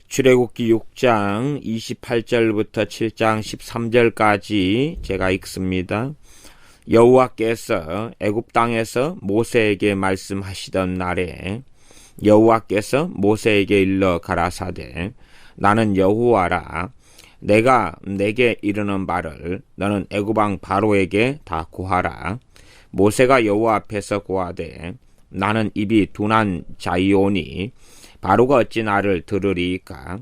출애굽기 6장 28절부터 7장 13절까지 제가 읽습니다. 여호와께서 애굽 땅에서 모세에게 말씀하시던 날에 여호와께서 모세에게 일러 가라사대 나는 여호와라. 내가 내게 이르는 바를 너는 애굽 왕 바로에게 다 고하라. 모세가 여호와 앞에서 고하되 나는 입이 둔한 자이오니 바로가 어찌 나를 들으리이까.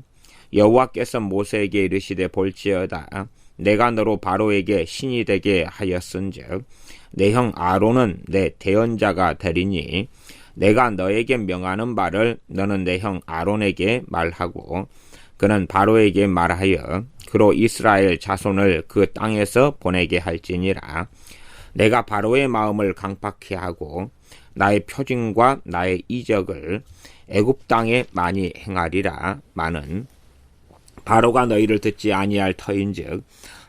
여호와께서 모세에게 이르시되 볼지어다 내가 너로 바로에게 신이 되게 하였은즉 내 형 아론은 내 대언자가 되리니 내가 너에게 명하는 바를 너는 내 형 아론에게 말하고 그는 바로에게 말하여 그로 이스라엘 자손을 그 땅에서 보내게 할지니라. 내가 바로의 마음을 강팍케 하고 나의 표징과 나의 이적을 애굽 땅에 많이 행하리라. 마는 바로가 너희를 듣지 아니할 터인즉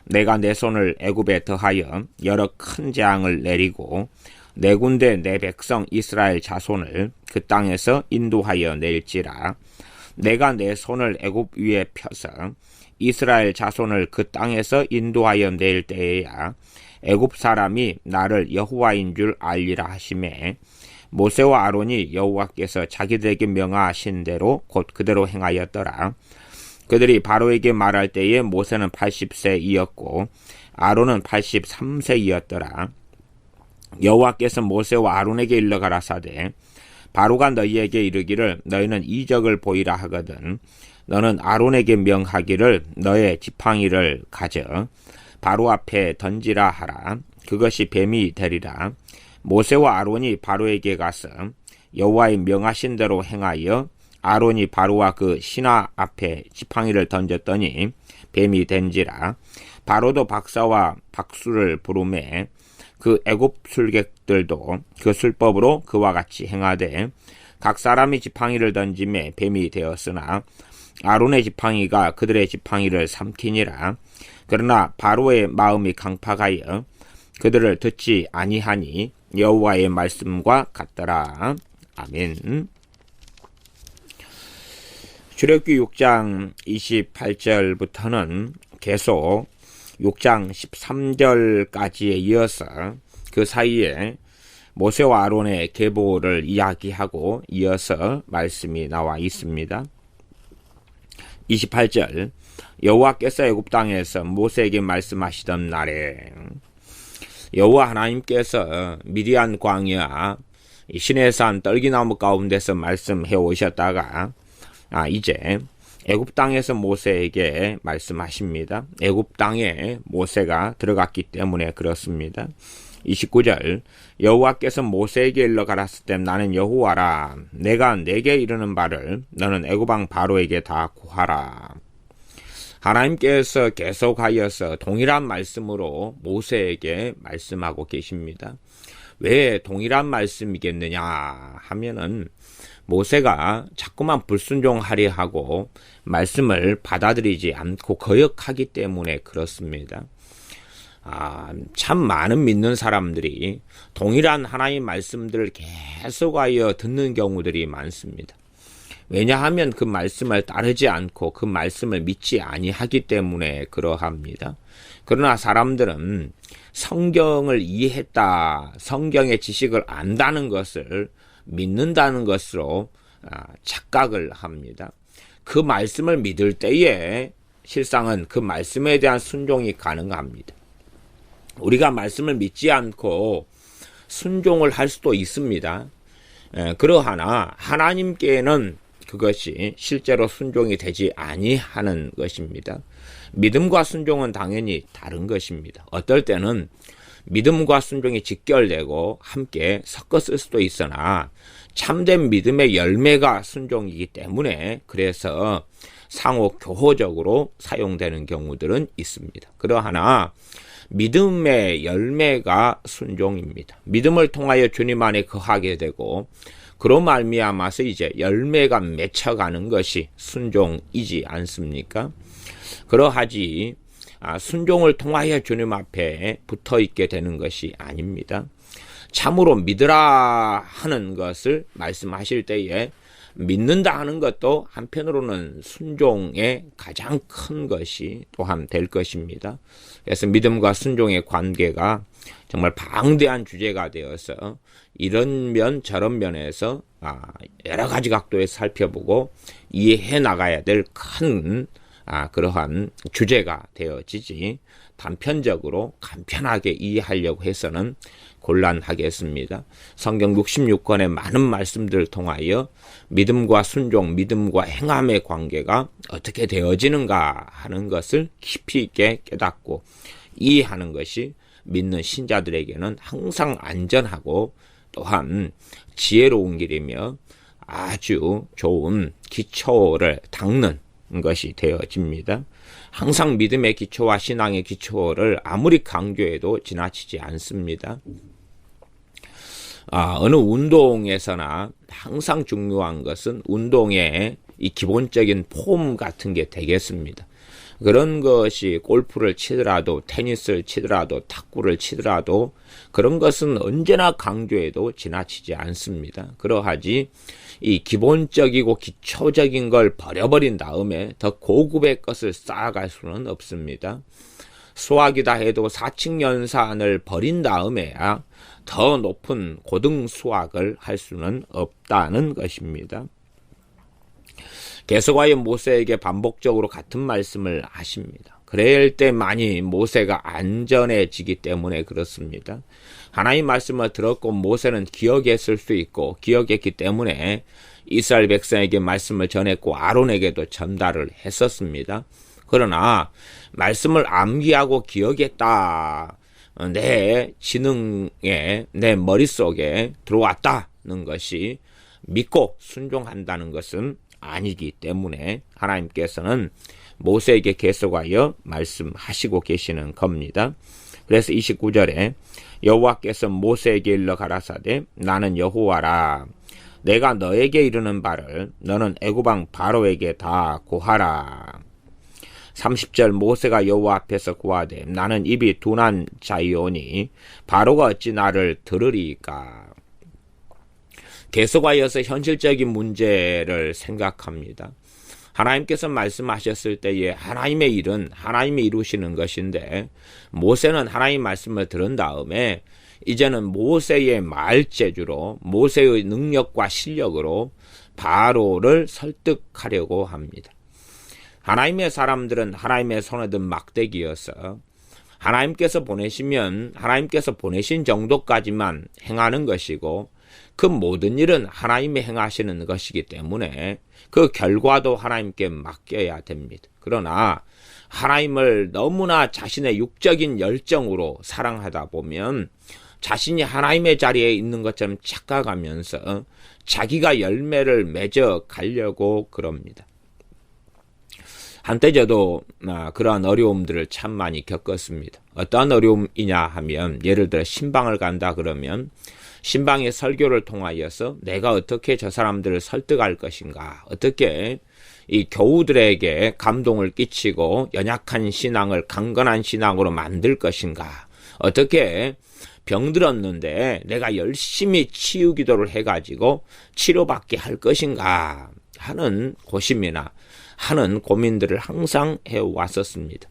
내가 내 손을 애굽에 더하여 여러 큰 재앙을 내리고 내 군대 내 백성 이스라엘 자손을 그 땅에서 인도하여 낼지라. 내가 내 손을 애굽 위에 펴서 이스라엘 자손을 그 땅에서 인도하여 낼 때에야 애굽 사람이 나를 여호와인 줄 알리라 하시매 모세와 아론이 여호와께서 자기들에게 명하신 대로 곧 그대로 행하였더라. 그들이 바로에게 말할 때에 모세는 80세이었고 아론은 83세이었더라. 여호와께서 모세와 아론에게 일러 가라사대 바로가 너희에게 이르기를 너희는 이적을 보이라 하거든 너는 아론에게 명하기를 너의 지팡이를 가져 바로 앞에 던지라 하라. 그것이 뱀이 되리라. 모세와 아론이 바로에게 가서 여호와의 명하신 대로 행하여 아론이 바로와 그 신하 앞에 지팡이를 던졌더니 뱀이 된지라. 바로도 박사와 박수를 부르매 그 애굽 술객들도 그 술법으로 그와 같이 행하되 각 사람이 지팡이를 던짐에 뱀이 되었으나 아론의 지팡이가 그들의 지팡이를 삼키니라. 그러나 바로의 마음이 강팍하여 그들을 듣지 아니하니 여호와의 말씀과 같더라. 아멘. 출애굽기 6장 28절부터는 계속 6장 13절까지에 이어서 그 사이에 모세와 아론의 계보를 이야기하고 이어서 말씀이 나와 있습니다. 28절 여호와께서 애굽 땅에서 모세에게 말씀하시던 날에 여호와 하나님께서 미디안 광야 시내산 떨기나무 가운데서 말씀해 오셨다가 이제 애굽 땅에서 모세에게 말씀하십니다. 애굽 땅에 모세가 들어갔기 때문에 그렇습니다. 29절 여호와께서 모세에게 일러 가라사대 때 나는 여호와라. 내가 내게 이르는 바를 너는 애굽 왕 바로에게 다 고하라. 하나님께서 계속하여서 동일한 말씀으로 모세에게 말씀하고 계십니다. 왜 동일한 말씀이겠느냐 하면은 모세가 자꾸만 불순종하려 하고 말씀을 받아들이지 않고 거역하기 때문에 그렇습니다. 참 많은 믿는 사람들이 동일한 하나님 말씀들을 계속하여 듣는 경우들이 많습니다. 왜냐하면 그 말씀을 따르지 않고 그 말씀을 믿지 아니하기 때문에 그러합니다. 그러나 사람들은 성경을 이해했다, 성경의 지식을 안다는 것을 믿는다는 것으로 착각을 합니다. 그 말씀을 믿을 때에 실상은 그 말씀에 대한 순종이 가능합니다. 우리가 말씀을 믿지 않고 순종을 할 수도 있습니다. 그러하나 하나님께는 그것이 실제로 순종이 되지 아니하는 것입니다. 믿음과 순종은 당연히 다른 것입니다. 어떨 때는 믿음과 순종이 직결되고 함께 섞었을 수도 있으나 참된 믿음의 열매가 순종이기 때문에 그래서 상호 교호적으로 사용되는 경우들은 있습니다. 그러하나 믿음의 열매가 순종입니다. 믿음을 통하여 주님 안에 거하게 되고 그로 말미암아서 이제 열매가 맺혀가는 것이 순종이지 않습니까? 그러하지 순종을 통하여 주님 앞에 붙어있게 되는 것이 아닙니다. 참으로 믿으라 하는 것을 말씀하실 때에 믿는다 하는 것도 한편으로는 순종의 가장 큰 것이 또한 될 것입니다. 그래서 믿음과 순종의 관계가 정말 방대한 주제가 되어서 이런 면 저런 면에서 여러 가지 각도에서 살펴보고 이해해 나가야 될 큰 그러한 주제가 되어지지 단편적으로 간편하게 이해하려고 해서는 곤란하겠습니다. 성경 66권의 많은 말씀들을 통하여 믿음과 순종, 믿음과 행함의 관계가 어떻게 되어지는가 하는 것을 깊이 있게 깨닫고 이해하는 것이 믿는 신자들에게는 항상 안전하고 또한 지혜로운 길이며 아주 좋은 기초를 닦는 것이 되어집니다. 항상 믿음의 기초와 신앙의 기초를 아무리 강조해도 지나치지 않습니다. 어느 운동에서나 항상 중요한 것은 운동의 이 기본적인 폼 같은 게 되겠습니다. 그런 것이 골프를 치더라도 테니스를 치더라도 탁구를 치더라도 그런 것은 언제나 강조해도 지나치지 않습니다. 그러하지 이 기본적이고 기초적인 걸 버려버린 다음에 더 고급의 것을 쌓아갈 수는 없습니다. 수학이다 해도 사칙연산을 버린 다음에야 더 높은 고등 수학을 할 수는 없다는 것입니다. 계속하여 모세에게 반복적으로 같은 말씀을 하십니다. 그래야 할 때만이 모세가 안전해지기 때문에 그렇습니다. 하나님 말씀을 들었고 모세는 기억했을 수 있고 기억했기 때문에 이스라엘 백성에게 말씀을 전했고 아론에게도 전달을 했었습니다. 그러나 말씀을 암기하고 기억했다. 내 지능에 내 머릿속에 들어왔다는 것이 믿고 순종한다는 것은 아니기 때문에 하나님께서는 모세에게 계속하여 말씀하시고 계시는 겁니다. 그래서 29절에 여호와께서 모세에게 일러 가라사대 나는 여호와라 내가 너에게 이르는 바를 너는 애굽 왕 바로에게 다 고하라. 30절 모세가 여호와 앞에서 고하되 나는 입이 둔한 자이오니 바로가 어찌 나를 들으리까. 계속하여서 현실적인 문제를 생각합니다. 하나님께서 말씀하셨을 때에 하나님의 일은 하나님이 이루시는 것인데 모세는 하나님 말씀을 들은 다음에 이제는 모세의 말재주로 모세의 능력과 실력으로 바로를 설득하려고 합니다. 하나님의 사람들은 하나님의 손에 든 막대기여서 하나님께서 보내시면 하나님께서 보내신 정도까지만 행하는 것이고 그 모든 일은 하나님이 행하시는 것이기 때문에 그 결과도 하나님께 맡겨야 됩니다. 그러나 하나님을 너무나 자신의 육적인 열정으로 사랑하다 보면 자신이 하나님의 자리에 있는 것처럼 착각하면서 자기가 열매를 맺어 가려고 그럽니다. 한때 저도 그러한 어려움들을 참 많이 겪었습니다. 어떠한 어려움이냐 하면 예를 들어 신방을 간다 그러면 신방의 설교를 통하여서 내가 어떻게 저 사람들을 설득할 것인가, 어떻게 이 교우들에게 감동을 끼치고 연약한 신앙을 강건한 신앙으로 만들 것인가, 어떻게 병들었는데 내가 열심히 치유 기도를 해가지고 치료받게 할 것인가 하는 고심이나 하는 고민들을 항상 해왔었습니다.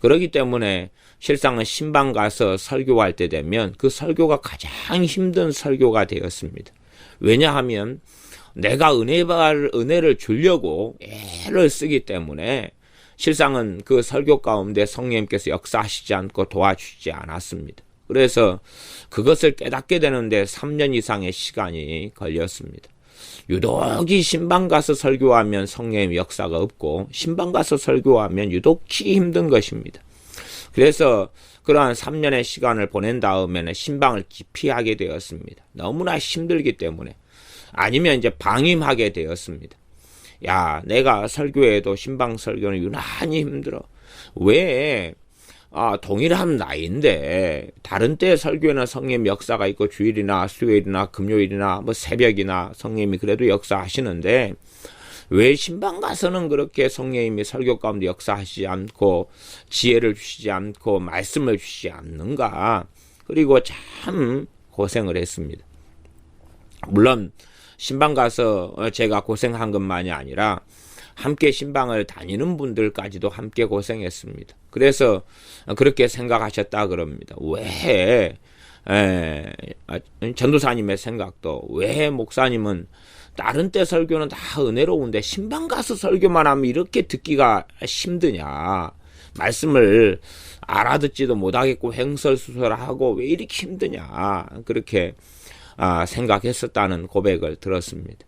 그렇기 때문에 실상은 신방 가서 설교할 때 되면 그 설교가 가장 힘든 설교가 되었습니다. 왜냐하면 내가 은혜를 주려고 애를 쓰기 때문에 실상은 그 설교 가운데 성령님께서 역사하시지 않고 도와주시지 않았습니다. 그래서 그것을 깨닫게 되는데 3년 이상의 시간이 걸렸습니다. 유독이 신방 가서 설교하면 성령의 역사가 없고 신방 가서 설교하면 유독히 힘든 것입니다. 그래서 그러한 3년의 시간을 보낸 다음에는 신방을 기피하게 되었습니다. 너무나 힘들기 때문에. 아니면 이제 방임하게 되었습니다. 야, 내가 설교해도 신방 설교는 유난히 힘들어. 왜? 동일한 나이인데 다른 때 설교에는 성령의 역사가 있고 주일이나 수요일이나 금요일이나 뭐 새벽이나 성령님이 그래도 역사하시는데 왜 신방 가서는 그렇게 성령님이 설교 가운데 역사하시지 않고 지혜를 주시지 않고 말씀을 주시지 않는가. 그리고 참 고생을 했습니다. 물론 신방 가서 제가 고생한 것만이 아니라 함께 신방을 다니는 분들까지도 함께 고생했습니다. 그래서 그렇게 생각하셨다 그럽니다. 왜 전도사님의 생각도 왜 목사님은 다른 때 설교는 다 은혜로운데 신방 가서 설교만 하면 이렇게 듣기가 힘드냐, 말씀을 알아듣지도 못하겠고 횡설수설하고 왜 이렇게 힘드냐, 그렇게 생각했었다는 고백을 들었습니다.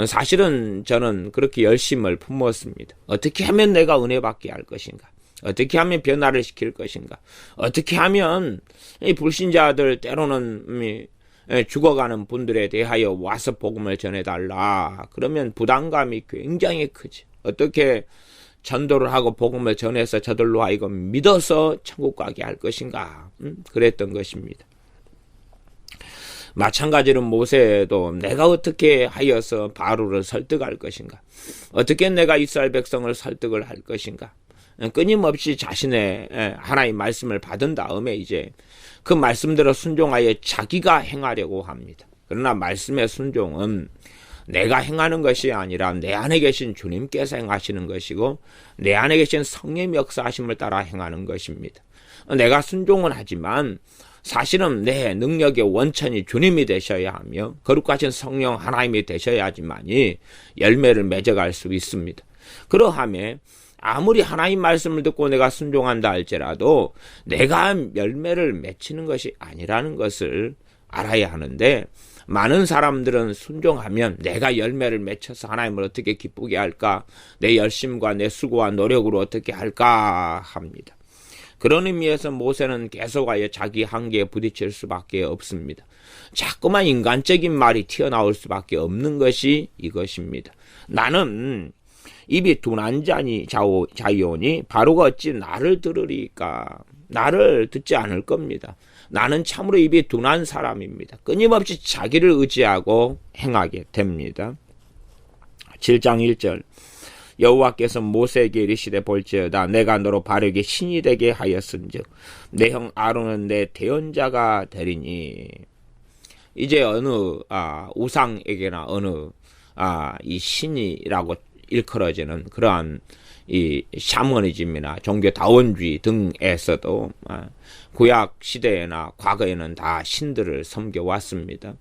사실은 저는 그렇게 열심을 품었습니다. 어떻게 하면 내가 은혜 받게 할 것인가, 어떻게 하면 변화를 시킬 것인가, 어떻게 하면 이 불신자들 때로는 죽어가는 분들에 대하여 와서 복음을 전해달라, 그러면 부담감이 굉장히 크지. 어떻게 전도를 하고 복음을 전해서 저들로 하여금 믿어서 천국 가게 할 것인가, 그랬던 것입니다. 마찬가지로 모세도 내가 어떻게 하여서 바로를 설득할 것인가, 어떻게 내가 이스라엘 백성을 설득을 할 것인가, 끊임없이 자신의 하나님 말씀을 받은 다음에 이제 그 말씀대로 순종하여 자기가 행하려고 합니다. 그러나 말씀의 순종은 내가 행하는 것이 아니라 내 안에 계신 주님께서 행하시는 것이고 내 안에 계신 성령의 역사하심을 따라 행하는 것입니다. 내가 순종은 하지만 사실은 내 능력의 원천이 주님이 되셔야 하며 거룩하신 성령 하나님이 되셔야지만이 열매를 맺어갈 수 있습니다. 그러하며 아무리 하나님 말씀을 듣고 내가 순종한다 할지라도 내가 열매를 맺히는 것이 아니라는 것을 알아야 하는데, 많은 사람들은 순종하면 내가 열매를 맺혀서 하나님을 어떻게 기쁘게 할까, 내 열심과 내 수고와 노력으로 어떻게 할까 합니다. 그런 의미에서 모세는 계속하여 자기 한계에 부딪힐 수밖에 없습니다. 자꾸만 인간적인 말이 튀어나올 수밖에 없는 것이 이것입니다. 나는 입이 둔한 자이오니 바로가 어찌 나를 들으리까, 나를 듣지 않을 겁니다. 나는 참으로 입이 둔한 사람입니다. 끊임없이 자기를 의지하고 행하게 됩니다. 7장 1절 여호와께서 모세에게 이르시되 볼지어다 내가 너로 바로에게 신이 되게 하였은즉 내 형 아론은 내 대언자가 되리니. 이제 어느 우상에게나 어느 이 신이라고 일컬어지는 그러한 이 샤머니즘이나 종교 다원주의 등에서도 구약 시대에나 과거에는 다 신들을 섬겨왔습니다.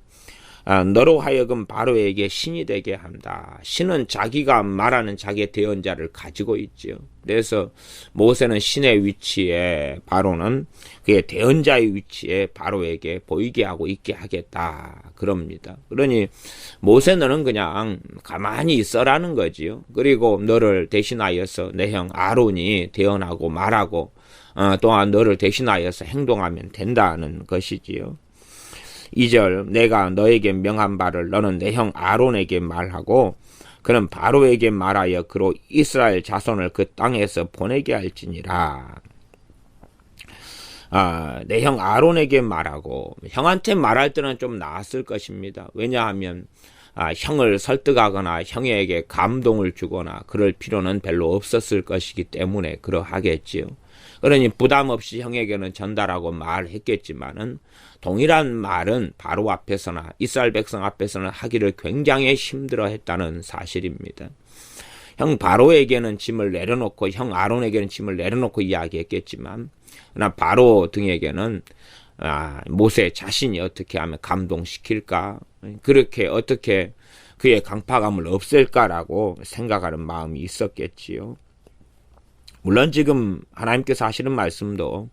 너로 하여금 바로에게 신이 되게 한다. 신은 자기가 말하는 자기의 대언자를 가지고 있지요. 그래서 모세는 신의 위치에, 바로는 그의 대언자의 위치에 바로에게 보이게 하고 있게 하겠다 그럽니다. 그러니 모세 너는 그냥 가만히 있어라는 거지요. 그리고 너를 대신하여서 내 형 아론이 대언하고 말하고 또한 너를 대신하여서 행동하면 된다는 것이지요. 2절 내가 너에게 명한 바를 너는 내 형 아론에게 말하고 그는 바로에게 말하여 그로 이스라엘 자손을 그 땅에서 보내게 할지니라. 내 형 아론에게 말하고, 형한테 말할 때는 좀 나았을 것입니다. 왜냐하면 형을 설득하거나 형에게 감동을 주거나 그럴 필요는 별로 없었을 것이기 때문에 그러하겠지요. 그러니 부담 없이 형에게는 전달하고 말했겠지만은 동일한 말은 바로 앞에서나 이스라엘 백성 앞에서는 하기를 굉장히 힘들어했다는 사실입니다. 형 바로에게는 짐을 내려놓고 형 아론에게는 짐을 내려놓고 이야기했겠지만, 그러나 바로 등에게는 모세 자신이 어떻게 하면 감동시킬까, 그렇게 어떻게 그의 강팍함을 없앨까라고 생각하는 마음이 있었겠지요. 물론 지금 하나님께서 하시는 말씀도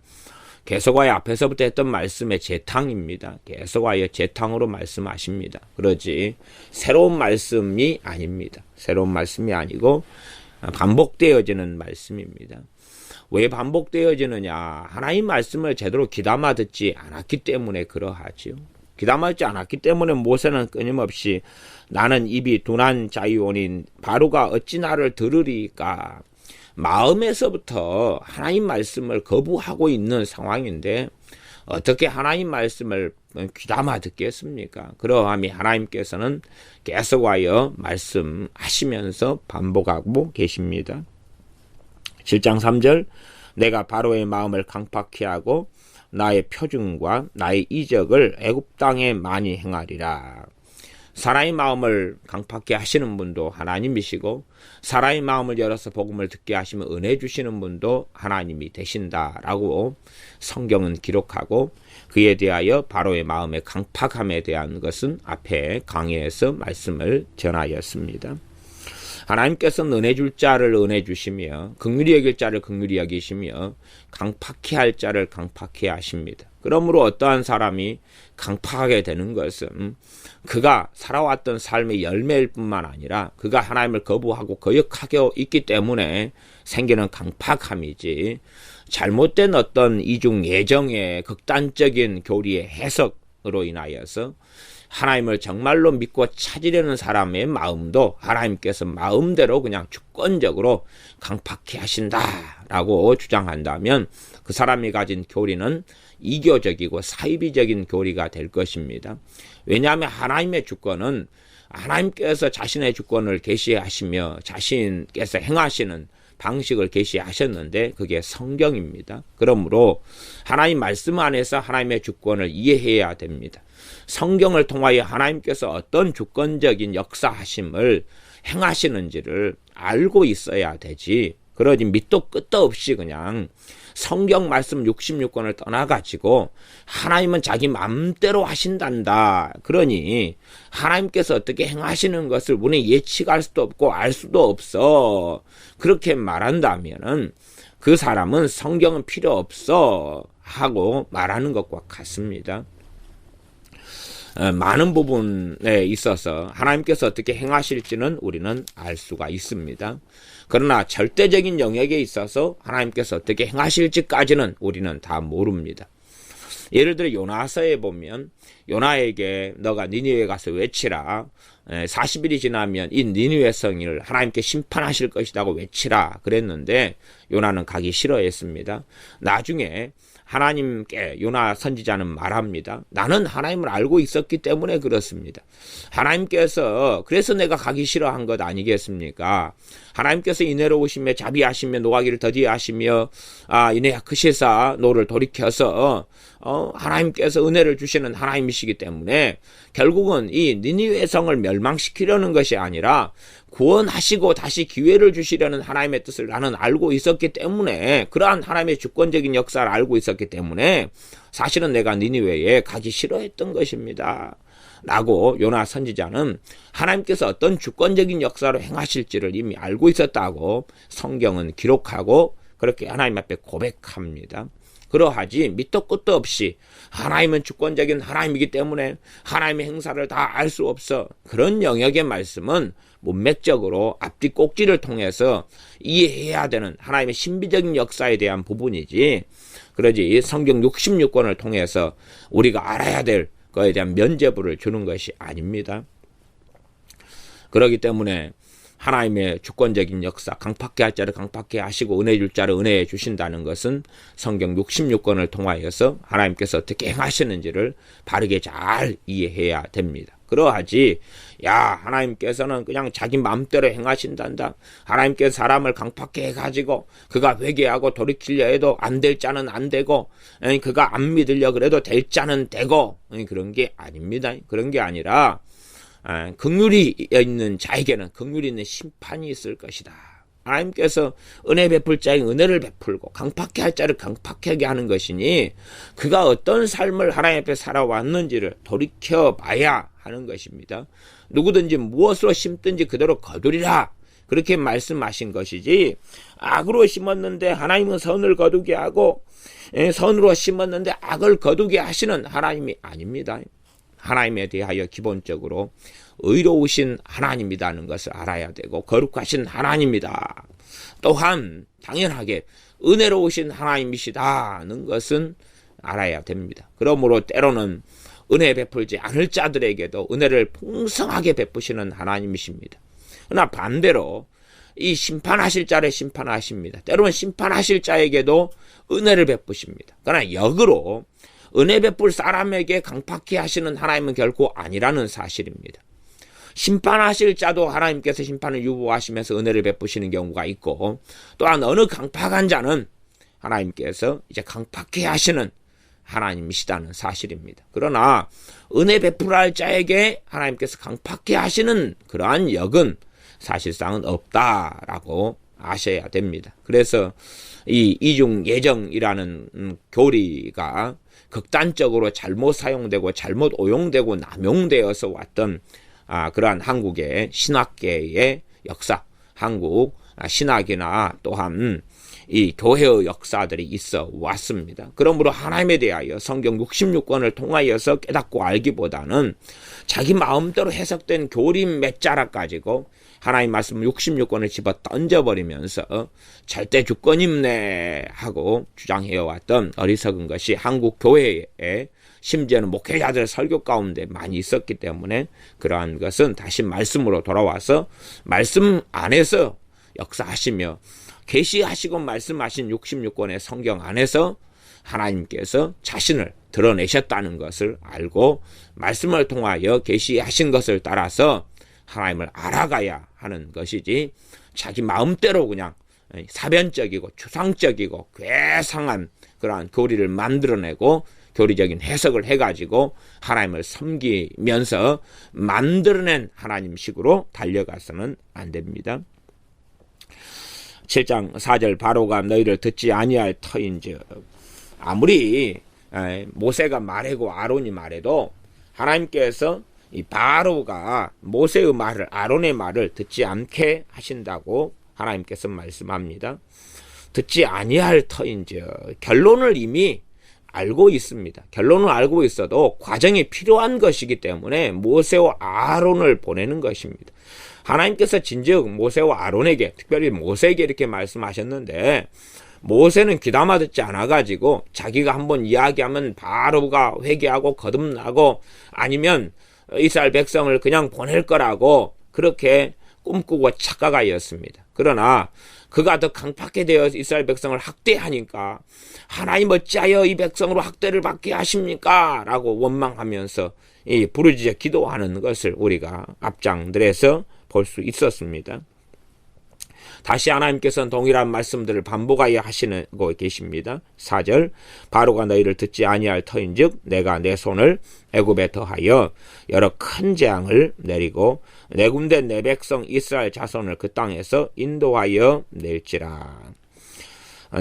계속하여 앞에서부터 했던 말씀의 재탕입니다. 계속하여 재탕으로 말씀하십니다. 그러지 새로운 말씀이 아닙니다. 새로운 말씀이 아니고 반복되어지는 말씀입니다. 왜 반복되어지느냐? 하나님 말씀을 제대로 귀담아 듣지 않았기 때문에 그러하지요. 귀담아 듣지 않았기 때문에 모세는 끊임없이 나는 입이 둔한 자이온인 바로가 어찌 나를 들으리까? 마음에서부터 하나님 말씀을 거부하고 있는 상황인데 어떻게 하나님 말씀을 귀담아 듣겠습니까? 그러함이 하나님께서는 계속하여 말씀하시면서 반복하고 계십니다. 7장 3절 내가 바로의 마음을 강팍케 하고 나의 표징과 나의 이적을 애굽 땅에 많이 행하리라. 사람의 마음을 강팍해 하시는 분도 하나님이시고 사람의 마음을 열어서 복음을 듣게 하시면 은혜 주시는 분도 하나님이 되신다라고 성경은 기록하고, 그에 대하여 바로의 마음의 강팍함에 대한 것은 앞에 강해에서 말씀을 전하였습니다. 하나님께서는 은혜 줄 자를 은혜 주시며 긍휼히 여길 자를 긍휼히 여기시며 강팍해 할 자를 강팍해 하십니다. 그러므로 어떠한 사람이 강팍하게 되는 것은 그가 살아왔던 삶의 열매일 뿐만 아니라 그가 하나님을 거부하고 거역하고 있기 때문에 생기는 강팍함이지, 잘못된 어떤 이중 예정의 극단적인 교리의 해석으로 인하여서 하나님을 정말로 믿고 찾으려는 사람의 마음도 하나님께서 마음대로 그냥 주권적으로 강팍해 하신다라고 주장한다면 그 사람이 가진 교리는 이교적이고 사이비적인 교리가 될 것입니다. 왜냐하면 하나님의 주권은 하나님께서 자신의 주권을 계시하시며 자신께서 행하시는 방식을 계시하셨는데 그게 성경입니다. 그러므로 하나님 말씀 안에서 하나님의 주권을 이해해야 됩니다. 성경을 통하여 하나님께서 어떤 주권적인 역사하심을 행하시는지를 알고 있어야 되지, 그러지 밑도 끝도 없이 그냥 성경 말씀 66권을 떠나가지고 하나님은 자기 마음대로 하신단다, 그러니 하나님께서 어떻게 행하시는 것을 우리는 예측할 수도 없고 알 수도 없어, 그렇게 말한다면은 그 사람은 성경은 필요 없어 하고 말하는 것과 같습니다. 많은 부분에 있어서 하나님께서 어떻게 행하실지는 우리는 알 수가 있습니다. 그러나 절대적인 영역에 있어서 하나님께서 어떻게 행하실지까지는 우리는 다 모릅니다. 예를 들어 요나서에 보면 요나에게 너가 니느웨에 가서 외치라, 40일이 지나면 이 니느웨 성을 하나님께 심판하실 것이라고 외치라 그랬는데 요나는 가기 싫어했습니다. 나중에 하나님께 요나 선지자는 말합니다. 나는 하나님을 알고 있었기 때문에 그렇습니다. 하나님께서 그래서 내가 가기 싫어한 것 아니겠습니까? 하나님께서 인애로우시며 자비하시며 노하기를 더디하시며 인애 크시사 노를 돌이켜서 하나님께서 은혜를 주시는 하나님이시기 때문에 결국은 이 니느웨 성을 멸망시키려는 것이 아니라 구원하시고 다시 기회를 주시려는 하나님의 뜻을 나는 알고 있었기 때문에, 그러한 하나님의 주권적인 역사를 알고 있었기 때문에 사실은 내가 니느웨에 가기 싫어했던 것입니다 라고 요나 선지자는 하나님께서 어떤 주권적인 역사로 행하실지를 이미 알고 있었다고 성경은 기록하고 그렇게 하나님 앞에 고백합니다. 그러하지 밑도 끝도 없이 하나님은 주권적인 하나님이기 때문에 하나님의 행사를 다 알 수 없어, 그런 영역의 말씀은 문맥적으로 앞뒤 꼭지를 통해서 이해해야 되는 하나님의 신비적인 역사에 대한 부분이지, 그러지 성경 66권을 통해서 우리가 알아야 될 거에 대한 면죄부를 주는 것이 아닙니다. 그렇기 때문에 하나님의 주권적인 역사, 강팍해 할 자를 강팍해 하시고 은혜 줄 자를 은혜해 주신다는 것은 성경 66권을 통하여서 하나님께서 어떻게 행하시는지를 바르게 잘 이해해야 됩니다. 그러하지 하나님께서는 그냥 자기 마음대로 행하신단다, 하나님께서 사람을 강팍해 해가지고 그가 회개하고 돌이키려 해도 안 될 자는 안 되고 그가 안 믿으려 그래도 될 자는 되고, 그런 게 아닙니다. 그런 게 아니라 긍휼이 있는 자에게는 긍휼이 있는 심판이 있을 것이다. 하나님께서 은혜 베풀 자에게 은혜를 베풀고 강팍해 할 자를 강팍하게 하는 것이니 그가 어떤 삶을 하나님 앞에 살아왔는지를 돌이켜봐야 하는 것입니다. 누구든지 무엇으로 심든지 그대로 거두리라, 그렇게 말씀하신 것이지, 악으로 심었는데 하나님은 선을 거두게 하고 선으로 심었는데 악을 거두게 하시는 하나님이 아닙니다. 하나님에 대하여 기본적으로 의로우신 하나님이라는 것을 알아야 되고 거룩하신 하나님이다, 또한 당연하게 은혜로우신 하나님이시다는 것은 알아야 됩니다. 그러므로 때로는 은혜 베풀지 않을 자들에게도 은혜를 풍성하게 베푸시는 하나님이십니다. 그러나 반대로 이 심판하실 자를 심판하십니다. 때로는 심판하실 자에게도 은혜를 베푸십니다. 그러나 역으로 은혜 베풀 사람에게 강팍해 하시는 하나님은 결코 아니라는 사실입니다. 심판하실 자도 하나님께서 심판을 유보하시면서 은혜를 베푸시는 경우가 있고, 또한 어느 강팍한 자는 하나님께서 이제 강팍해 하시는 하나님이시다는 사실입니다. 그러나 은혜 베풀어 할 자에게 하나님께서 강팍해 하시는 그러한 역은 사실상은 없다라고 아셔야 됩니다. 그래서 이 이중예정이라는 교리가 극단적으로 잘못 사용되고 잘못 오용되고 남용되어서 왔던 그러한 한국의 신학계의 역사, 한국 신학이나 또한 이 교회의 역사들이 있어 왔습니다. 그러므로 하나님에 대하여 성경 66권을 통하여서 깨닫고 알기보다는 자기 마음대로 해석된 교림 몇 자락 가지고 하나님 말씀 66권을 집어 던져버리면서 절대 주권임내 하고 주장해왔던 어리석은 것이 한국 교회에 심지어는 목회자들 설교 가운데 많이 있었기 때문에 그러한 것은 다시 말씀으로 돌아와서 말씀 안에서 역사하시며 계시하시고 말씀하신 66권의 성경 안에서 하나님께서 자신을 드러내셨다는 것을 알고 말씀을 통하여 계시하신 것을 따라서 하나님을 알아가야 하는 것이지 자기 마음대로 그냥 사변적이고 추상적이고 괴상한 그러한 교리를 만들어내고 교리적인 해석을 해가지고 하나님을 섬기면서 만들어낸 하나님식으로 달려가서는 안 됩니다. 7장 4절 바로가 너희를 듣지 아니할 터인즉 아무리 모세가 말하고 아론이 말해도 하나님께서 이 바로가 모세의 말을 아론의 말을 듣지 않게 하신다고 하나님께서 말씀합니다. 듣지 아니할 터인즉 결론을 이미 알고 있습니다. 결론을 알고 있어도 과정이 필요한 것이기 때문에 모세와 아론을 보내는 것입니다. 하나님께서 진즉 모세와 아론에게 특별히 모세에게 이렇게 말씀하셨는데 모세는 귀담아 듣지 않아가지고 자기가 한번 이야기하면 바로가 회개하고 거듭나고 아니면 이스라엘 백성을 그냥 보낼 거라고 그렇게 꿈꾸고 착각하였습니다. 그러나 그가 더 강팍하게 되어 이스라엘 백성을 학대하니까 하나님 어찌하여 이 백성으로 학대를 받게 하십니까? 라고 원망하면서 부르짖어 기도하는 것을 우리가 앞장들에서 볼 수 있었습니다. 다시 하나님께서는 동일한 말씀들을 반복하여 하시고 계십니다. 4절 바로가 너희를 듣지 아니할 터인즉 내가 내 손을 애굽에 더하여 여러 큰 재앙을 내리고 내 군대 내 백성 이스라엘 자손을 그 땅에서 인도하여 낼지라.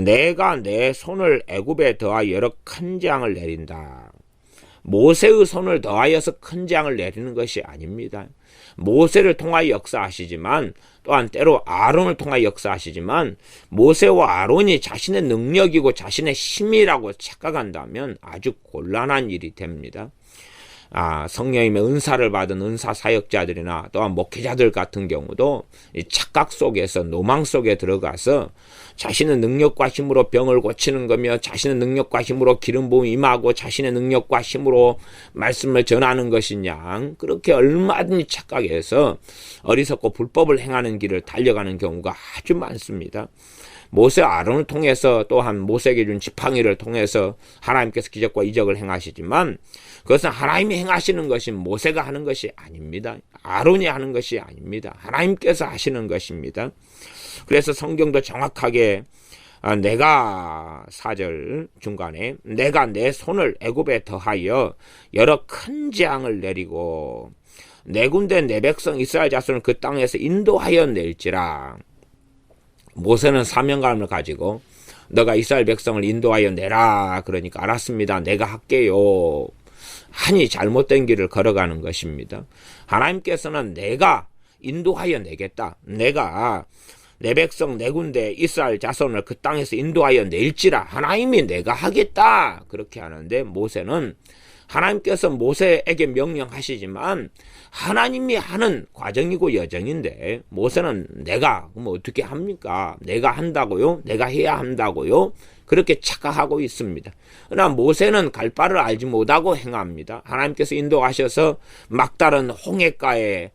내가 내 손을 애굽에 더하여 여러 큰 재앙을 내린다. 모세의 손을 더하여서 큰 재앙을 내리는 것이 아닙니다. 모세를 통하여 역사하시지만 또한 때로 아론을 통하여 역사하시지만 모세와 아론이 자신의 능력이고 자신의 힘이라고 착각한다면 아주 곤란한 일이 됩니다. 성령님의 은사를 받은 은사 사역자들이나 또한 목회자들 같은 경우도 이 착각 속에서 노망 속에 들어가서 자신의 능력과 힘으로 병을 고치는 거며 자신의 능력과 힘으로 기름 부음이 임하고 자신의 능력과 힘으로 말씀을 전하는 것이냐 그렇게 얼마든지 착각해서 어리석고 불법을 행하는 길을 달려가는 경우가 아주 많습니다. 모세 아론을 통해서 또한 모세에게 준 지팡이를 통해서 하나님께서 기적과 이적을 행하시지만 그것은 하나님이 행하시는 것이 모세가 하는 것이 아닙니다. 아론이 하는 것이 아닙니다. 하나님께서 하시는 것입니다. 그래서 성경도 정확하게 내가 4절 중간에 내가 내 손을 애굽에 더하여 여러 큰 재앙을 내리고 내 군대 내 백성 이스라엘 자손을 그 땅에서 인도하여 낼지라. 모세는 사명감을 가지고 너가 이스라엘 백성을 인도하여 내라. 그러니까 알았습니다. 내가 할게요. 하니 잘못된 길을 걸어가는 것입니다. 하나님께서는 내가 인도하여 내겠다. 내가 내 백성 내 군대 이스라엘 자손을 그 땅에서 인도하여 낼지라. 하나님이 내가 하겠다. 그렇게 하는데 모세는 하나님께서 모세에게 명령하시지만 하나님이 하는 과정이고 여정인데 모세는 내가 그럼 어떻게 합니까? 내가 한다고요? 내가 해야 한다고요? 그렇게 착각하고 있습니다. 그러나 모세는 갈 바를 알지 못하고 행합니다. 하나님께서 인도하셔서 막다른 홍해가에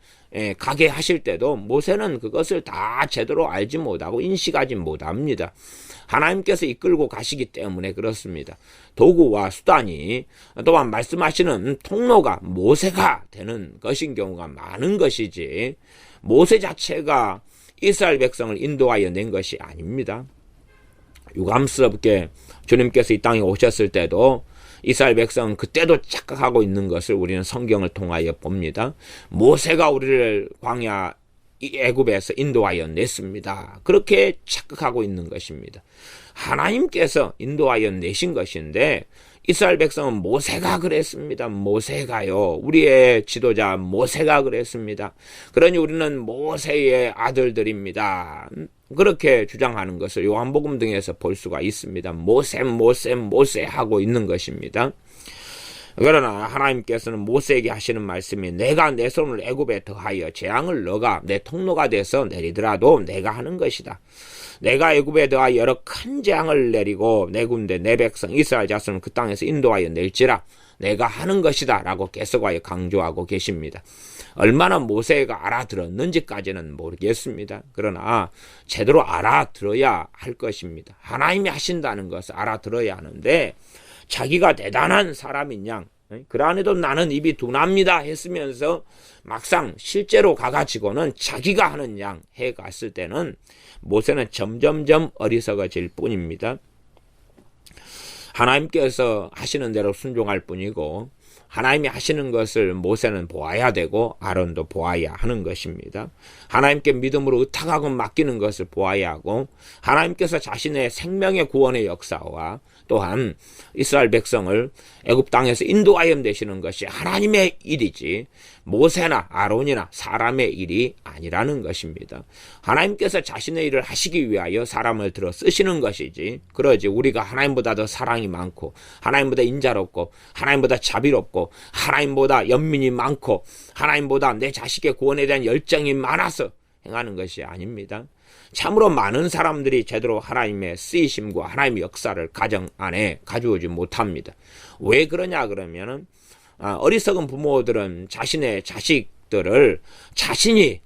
가게 하실 때도 모세는 그것을 다 제대로 알지 못하고 인식하지 못합니다. 하나님께서 이끌고 가시기 때문에 그렇습니다. 도구와 수단이 또한 말씀하시는 통로가 모세가 되는 것인 경우가 많은 것이지 모세 자체가 이스라엘 백성을 인도하여 낸 것이 아닙니다. 유감스럽게 주님께서 이 땅에 오셨을 때도 이스라엘 백성은 그때도 착각하고 있는 것을 우리는 성경을 통하여 봅니다. 모세가 우리를 광야 애굽에서 인도하여 냈습니다. 그렇게 착각하고 있는 것입니다. 하나님께서 인도하여 내신 것인데 이스라엘 백성은 모세가 그랬습니다. 모세가요. 우리의 지도자 모세가 그랬습니다. 그러니 우리는 모세의 아들들입니다. 그렇게 주장하는 것을 요한복음 등에서 볼 수가 있습니다. 모세 하고 있는 것입니다. 그러나 하나님께서는 모세에게 하시는 말씀이 내가 내 손을 애굽에 더하여 재앙을 너가 내 통로가 돼서 내리더라도 내가 하는 것이다. 내가 애굽에 더하여 여러 큰 재앙을 내리고 내 군대 내 백성 이스라엘 자손을 그 땅에서 인도하여 낼지라 내가 하는 것이다 라고 계속하여 강조하고 계십니다. 얼마나 모세가 알아들었는지까지는 모르겠습니다. 그러나 제대로 알아들어야 할 것입니다. 하나님이 하신다는 것을 알아들어야 하는데 자기가 대단한 사람인 양 그러한에도 나는 입이 둔합니다 했으면서 막상 실제로 가가지고는 자기가 하는 양 해갔을 때는 모세는 점점점 어리석어질 뿐입니다. 하나님께서 하시는 대로 순종할 뿐이고 하나님이 하시는 것을 모세는 보아야 되고 아론도 보아야 하는 것입니다. 하나님께 믿음으로 의탁하고 맡기는 것을 보아야 하고 하나님께서 자신의 생명의 구원의 역사와 또한 이스라엘 백성을 애굽 땅에서 인도하여 내시는 것이 하나님의 일이지 모세나 아론이나 사람의 일이 아니라는 것입니다. 하나님께서 자신의 일을 하시기 위하여 사람을 들어 쓰시는 것이지 그러지 우리가 하나님보다 더 사랑이 많고 하나님보다 인자롭고 하나님보다 자비롭고 하나님보다 연민이 많고 하나님보다 내 자식의 구원에 대한 열정이 많아서 행하는 것이 아닙니다. 참으로 많은 사람들이 제대로 하나님의 쓰이심과 하나님의 역사를 가정 안에 가져오지 못합니다. 왜 그러냐 그러면은 어리석은 부모들은 자신의 자식들을 자신이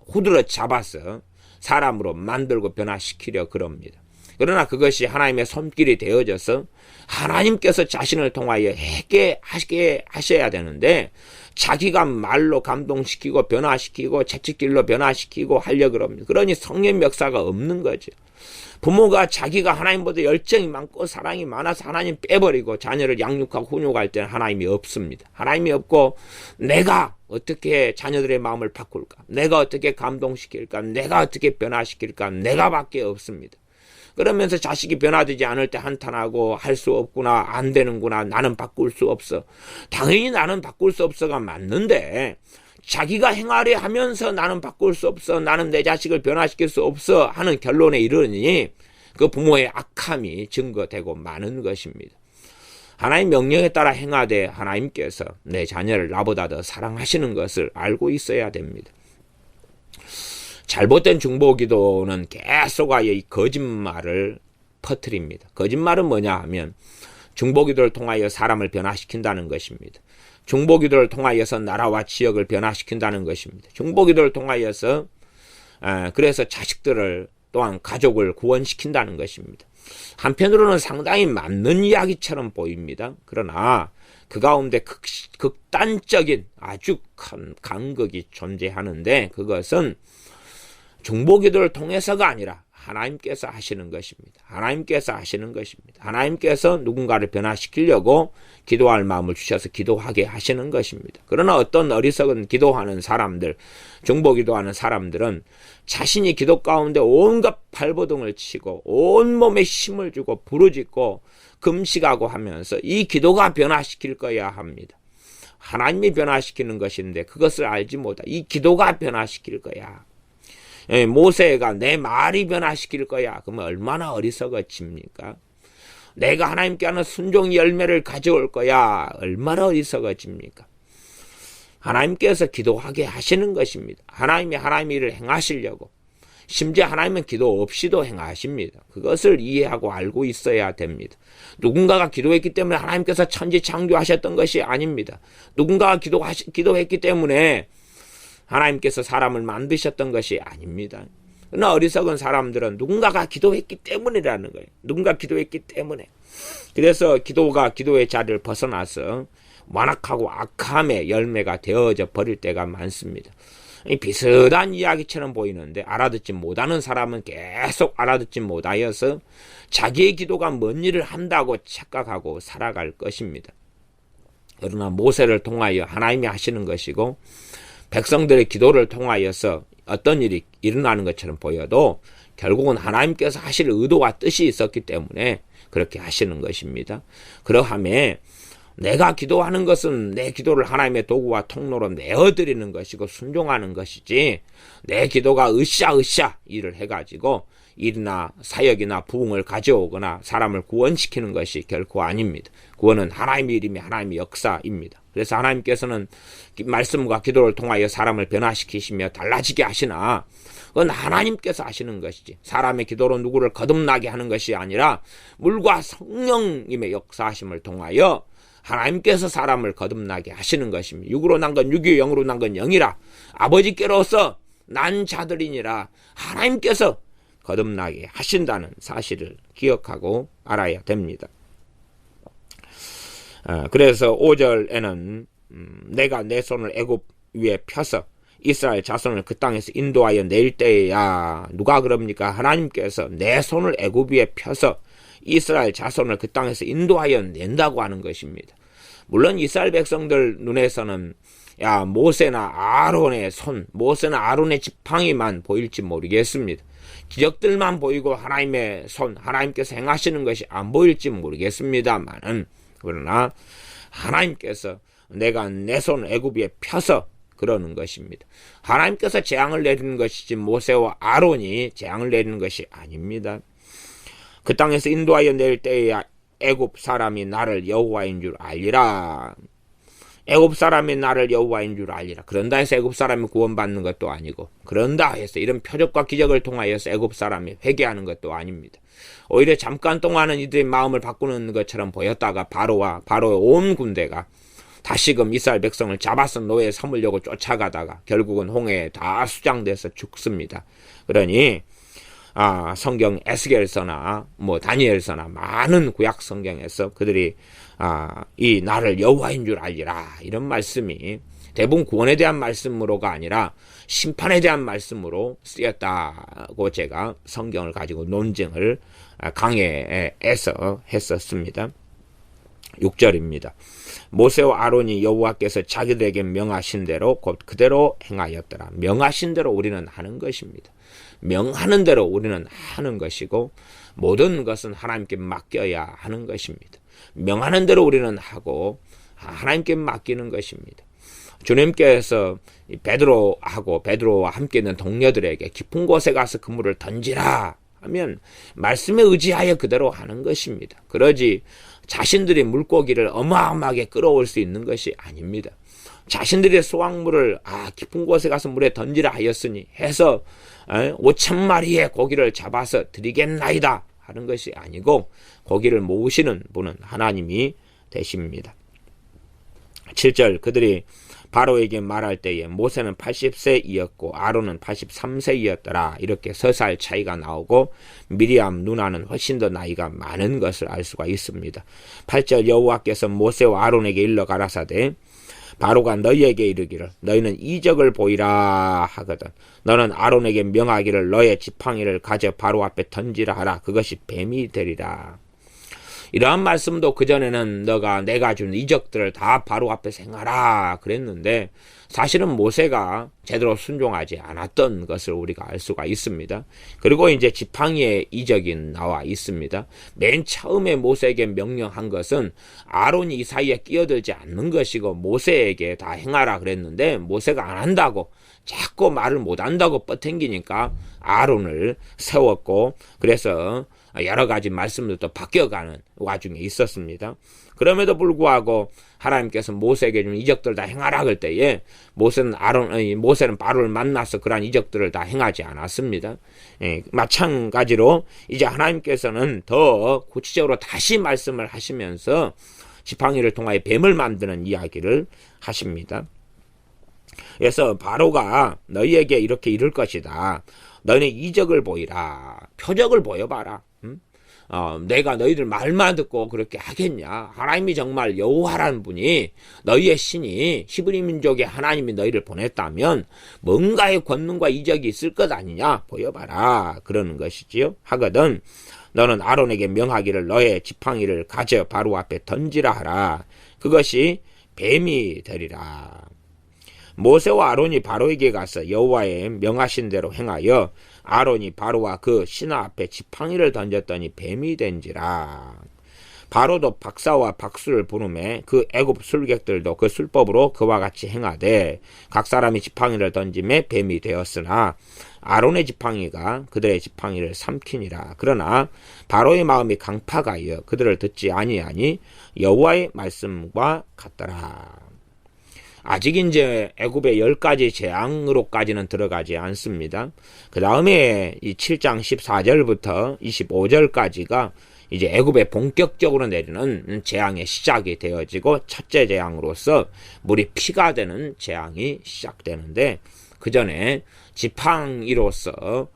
후드러 잡아서 사람으로 만들고 변화시키려 그럽니다. 그러나 그것이 하나님의 손길이 되어져서 하나님께서 자신을 통하여 하게 하셔야 되는데 자기가 말로 감동시키고 변화시키고 채찍질로 변화시키고 하려고 그럽니다. 그러니 성령 역사가 없는 거죠. 부모가 자기가 하나님보다 열정이 많고 사랑이 많아서 하나님 빼버리고 자녀를 양육하고 훈육할 때는 하나님이 없습니다. 하나님이 없고 내가 어떻게 자녀들의 마음을 바꿀까? 내가 어떻게 감동시킬까? 내가 어떻게 변화시킬까? 내가밖에 없습니다. 그러면서 자식이 변화되지 않을 때 한탄하고 할 수 없구나 안 되는구나 나는 바꿀 수 없어. 당연히 나는 바꿀 수 없어가 맞는데 자기가 행하려 하면서 나는 바꿀 수 없어 나는 내 자식을 변화시킬 수 없어 하는 결론에 이르니 그 부모의 악함이 증거되고 많은 것입니다. 하나님 명령에 따라 행하되 하나님께서 내 자녀를 나보다 더 사랑하시는 것을 알고 있어야 됩니다. 잘못된 중보기도는 계속하여 이 거짓말을 퍼뜨립니다. 거짓말은 뭐냐 하면 중보기도를 통하여 사람을 변화시킨다는 것입니다. 중보기도를 통하여서 나라와 지역을 변화시킨다는 것입니다. 중보기도를 통하여서 그래서 자식들을 또한 가족을 구원시킨다는 것입니다. 한편으로는 상당히 맞는 이야기처럼 보입니다. 그러나 그 가운데 극단적인 아주 큰 간극이 존재하는데 그것은 중보기도를 통해서가 아니라 하나님께서 하시는 것입니다. 하나님께서 하시는 것입니다. 하나님께서 누군가를 변화시키려고 기도할 마음을 주셔서 기도하게 하시는 것입니다. 그러나 어떤 어리석은 기도하는 사람들, 중보기도하는 사람들은 자신이 기도 가운데 온갖 발버둥을 치고 온몸에 힘을 주고 부르짖고 금식하고 하면서 이 기도가 변화시킬 거야 합니다. 하나님이 변화시키는 것인데 그것을 알지 못하. 이 기도가 변화시킬 거야. 모세가 내 말이 변화시킬 거야. 그러면 얼마나 어리석어집니까? 내가 하나님께 하는 순종의 열매를 가져올 거야. 얼마나 어리석어집니까? 하나님께서 기도하게 하시는 것입니다. 하나님이 하나님의 일을 행하시려고. 심지어 하나님은 기도 없이도 행하십니다. 그것을 이해하고 알고 있어야 됩니다. 누군가가 기도했기 때문에 하나님께서 천지 창조하셨던 것이 아닙니다. 누군가가 기도했기 때문에 하나님께서 사람을 만드셨던 것이 아닙니다. 그러나 어리석은 사람들은 누군가가 기도했기 때문이라는 거예요. 누군가 기도했기 때문에. 그래서 기도가 기도의 자리를 벗어나서 완악하고 악함의 열매가 되어져 버릴 때가 많습니다. 비슷한 이야기처럼 보이는데 알아듣지 못하는 사람은 계속 알아듣지 못하여서 자기의 기도가 뭔 일을 한다고 착각하고 살아갈 것입니다. 그러나 모세를 통하여 하나님이 하시는 것이고 백성들의 기도를 통하여서 어떤 일이 일어나는 것처럼 보여도 결국은 하나님께서 하실 의도와 뜻이 있었기 때문에 그렇게 하시는 것입니다. 그러함에 내가 기도하는 것은 내 기도를 하나님의 도구와 통로로 내어드리는 것이고 순종하는 것이지 내 기도가 으쌰으쌰 일을 해가지고 일이나 사역이나 부흥을 가져오거나 사람을 구원시키는 것이 결코 아닙니다. 구원은 하나님의 일이며 하나님의 역사입니다. 그래서 하나님께서는 말씀과 기도를 통하여 사람을 변화시키시며 달라지게 하시나 그건 하나님께서 하시는 것이지 사람의 기도로 누구를 거듭나게 하는 것이 아니라 물과 성령님의 역사하심을 통하여 하나님께서 사람을 거듭나게 하시는 것입니다. 육으로 난 건 육이요 영으로 난 건 영이라 아버지께로서 난 자들이니라 하나님께서 거듭나게 하신다는 사실을 기억하고 알아야 됩니다. 그래서 5절에는 내가 내 손을 애굽 위에 펴서 이스라엘 자손을 그 땅에서 인도하여 낼 때야 누가 그럽니까? 하나님께서 내 손을 애굽 위에 펴서 이스라엘 자손을 그 땅에서 인도하여 낸다고 하는 것입니다. 물론 이스라엘 백성들 눈에서는 모세나 아론의 손, 모세나 아론의 지팡이만 보일지 모르겠습니다. 기적들만 보이고 하나님의 손, 하나님께서 행하시는 것이 안 보일지 모르겠습니다만은 그러나 하나님께서 내가 내 손을 애굽 위에 펴서 그러는 것입니다. 하나님께서 재앙을 내리는 것이지 모세와 아론이 재앙을 내리는 것이 아닙니다. 그 땅에서 인도하여 낼 때에야 애굽 사람이 나를 여호와인 줄 알리라. 애굽 사람이 나를 여호와인 줄 알리라. 그런다 해서 애굽 사람이 구원받는 것도 아니고 그런다 해서 이런 표적과 기적을 통하여서 애굽 사람이 회개하는 것도 아닙니다. 오히려 잠깐 동안은 이들의 마음을 바꾸는 것처럼 보였다가 바로의 온 군대가 다시금 이스라엘 백성을 잡아서 노예에 삼으려고 쫓아가다가 결국은 홍해에 다 수장돼서 죽습니다. 그러니 성경 에스겔서나 다니엘서나 많은 구약 성경에서 그들이 이 나를 여호와인 줄 알리라 이런 말씀이 대부분 구원에 대한 말씀으로가 아니라 심판에 대한 말씀으로 쓰였다고 제가 성경을 가지고 논쟁을 강해에서 했었습니다. 6절입니다. 모세와 아론이 여호와께서 자기들에게 명하신 대로 곧 그대로 행하였더라. 명하신 대로 우리는 하는 것입니다. 명하는 대로 우리는 하는 것이고 모든 것은 하나님께 맡겨야 하는 것입니다. 명하는 대로 우리는 하고 하나님께 맡기는 것입니다. 주님께서 베드로와 함께 있는 동료들에게 깊은 곳에 가서 그물을 던지라 하면 말씀에 의지하여 그대로 하는 것입니다. 그러지 자신들이 물고기를 어마어마하게 끌어올 수 있는 것이 아닙니다. 자신들의 수확물을 깊은 곳에 가서 물에 던지라 하였으니 해서 5,000마리의 고기를 잡아서 드리겠나이다 하는 것이 아니고 고기를 모으시는 분은 하나님이 되십니다. 7절 그들이 바로에게 말할 때에 모세는 80세이었고 아론은 83세이었더라. 이렇게 3살 차이가 나오고 미리암 누나는 훨씬 더 나이가 많은 것을 알 수가 있습니다. 8절 여호와께서 모세와 아론에게 일러 가라사대 바로가 너희에게 이르기를 너희는 이적을 보이라 하거든 너는 아론에게 명하기를 너의 지팡이를 가져 바로 앞에 던지라 하라. 그것이 뱀이 되리라. 이러한 말씀도 그전에는 내가 준 이적들을 다 바로 앞에서 행하라 그랬는데 사실은 모세가 제대로 순종하지 않았던 것을 우리가 알 수가 있습니다. 그리고 이제 지팡이의 이적이 나와 있습니다. 맨 처음에 모세에게 명령한 것은 아론이 이 사이에 끼어들지 않는 것이고 모세에게 다 행하라 그랬는데 모세가 안 한다고 자꾸 말을 못 한다고 뻗탱기니까 아론을 세웠고 그래서 여러 가지 말씀들도 바뀌어가는 와중에 있었습니다. 그럼에도 불구하고 하나님께서 모세에게 준 이적들을 다 행하라 그럴 때에 모세는 바로를 만나서 그러한 이적들을 다 행하지 않았습니다. 마찬가지로 이제 하나님께서는 더 구체적으로 다시 말씀을 하시면서 지팡이를 통하여 뱀을 만드는 이야기를 하십니다. 그래서 바로가 너희에게 이렇게 이를 것이다. 너희는 이적을 보이라. 표적을 보여봐라. 내가 너희들 말만 듣고 그렇게 하겠냐? 하나님이 정말 여호와라는 분이 너희의 신이 히브리 민족의 하나님이 너희를 보냈다면 뭔가의 권능과 이적이 있을 것 아니냐? 보여봐라. 그러는 것이지요. 하거든 너는 아론에게 명하기를 너의 지팡이를 가져 바로 앞에 던지라 하라. 그것이 뱀이 되리라. 모세와 아론이 바로에게 가서 여호와의 명하신 대로 행하여 아론이 바로와 그 신하 앞에 지팡이를 던졌더니 뱀이 된지라. 바로도 박사와 박수를 부르매 그 애굽 술객들도 그 술법으로 그와 같이 행하되 각 사람이 지팡이를 던짐에 뱀이 되었으나 아론의 지팡이가 그들의 지팡이를 삼키니라. 그러나 바로의 마음이 강팍하여 그들을 듣지 아니하니 여호와의 말씀과 같더라. 아직 이제 애굽의 10가지 재앙으로까지는 들어가지 않습니다. 그 다음에 이 7장 14절부터 25절까지가 이제 애굽에 본격적으로 내리는 재앙의 시작이 되어지고 첫째 재앙으로서 물이 피가 되는 재앙이 시작되는데 그 전에 지팡이로서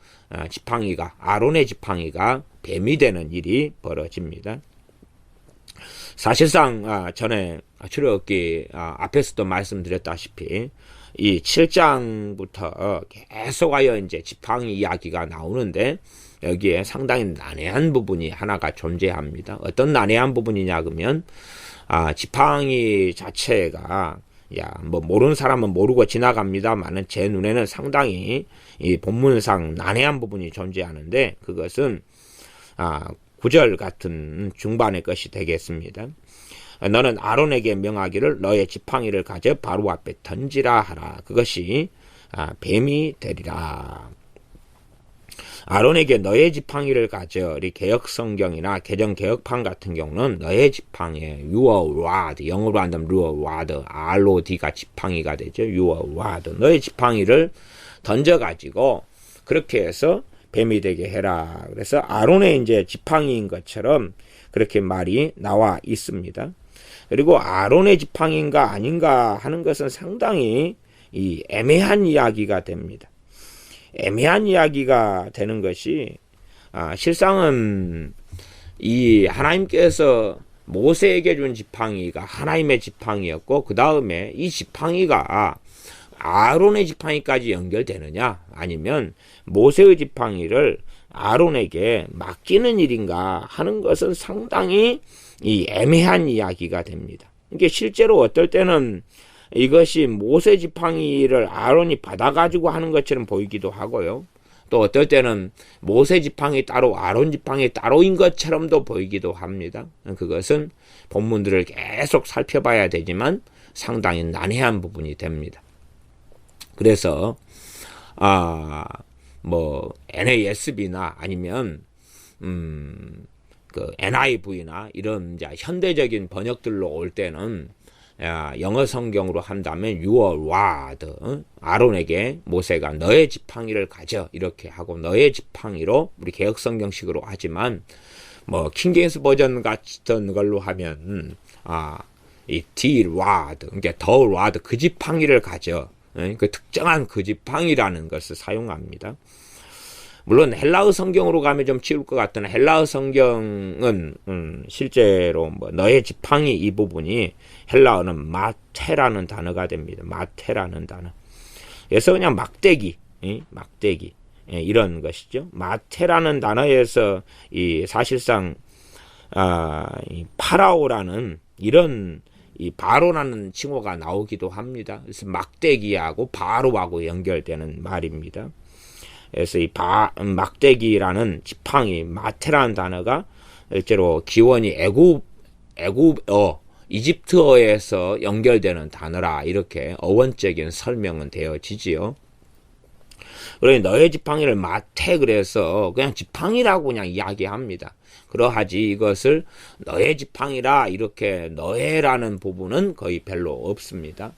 아론의 지팡이가 뱀이 되는 일이 벌어집니다. 사실상 전에 출애굽기 앞에서도 말씀드렸다시피 이 7장부터 계속하여 이제 지팡이 이야기가 나오는데 여기에 상당히 난해한 부분이 하나가 존재합니다. 어떤 난해한 부분이냐 그러면 지팡이 자체가 뭐 모르는 사람은 모르고 지나갑니다만은 제 눈에는 상당히 이 본문상 난해한 부분이 존재하는데 그것은 9절 같은 중반의 것이 되겠습니다. 너는 아론에게 명하기를 너의 지팡이를 가져 바로 앞에 던지라 하라. 그것이 뱀이 되리라. 아론에게 너의 지팡이를 가져. 이 개혁성경이나 개정개혁판 같은 경우는 너의 지팡이에 your rod, 영어로 한다면 your rod, ROD가 지팡이가 되죠. your rod, 너의 지팡이를 던져가지고 그렇게 해서 뱀이 되게 해라. 그래서 아론의 이제 지팡이인 것처럼 그렇게 말이 나와 있습니다. 그리고 아론의 지팡이인가 아닌가 하는 것은 상당히 이 애매한 이야기가 됩니다. 애매한 이야기가 되는 것이 실상은 이 하나님께서 모세에게 준 지팡이가 하나님의 지팡이였고 그 다음에 이 지팡이가 아론의 지팡이까지 연결되느냐 아니면 모세의 지팡이를 아론에게 맡기는 일인가 하는 것은 상당히 이 애매한 이야기가 됩니다. 이게 실제로 어떨 때는 이것이 모세 지팡이를 아론이 받아가지고 하는 것처럼 보이기도 하고요. 또 어떨 때는 모세 지팡이 따로 아론 지팡이 따로인 것처럼도 보이기도 합니다. 그것은 본문들을 계속 살펴봐야 되지만 상당히 난해한 부분이 됩니다. 그래서 뭐 NASB나 아니면 그 NIV나 이런 이제 현대적인 번역들로 올 때는 영어 성경으로 한다면 your rod, 아론에게 모세가 너의 지팡이를 가져 이렇게 하고 너의 지팡이로 우리 개혁 성경식으로 하지만 뭐 킹제임스 버전 같은 걸로 하면 이 the rod, 그러니까 the rod 그 지팡이를 가져. 그 특정한 그 지팡이라는 것을 사용합니다. 물론 헬라어 성경으로 가면 좀 치울 것 같은 헬라어 성경은 실제로 뭐 너의 지팡이 이 부분이 헬라어는 마테라는 단어가 됩니다. 마테라는 단어. 그래서 그냥 막대기, 이런 것이죠. 마테라는 단어에서 이 사실상 이 파라오라는 이런 이 바로라는 칭호가 나오기도 합니다. 그래서 막대기하고 바로하고 연결되는 말입니다. 그래서 이 막대기라는 지팡이, 마테라는 단어가 실제로 기원이 애굽어, 이집트어에서 연결되는 단어라 이렇게 어원적인 설명은 되어지지요. 그러니 너의 지팡이를 마테 그래서 그냥 지팡이라고 그냥 이야기합니다. 그러하지 이것을 너의 지팡이라 이렇게 너의라는 부분은 거의 별로 없습니다.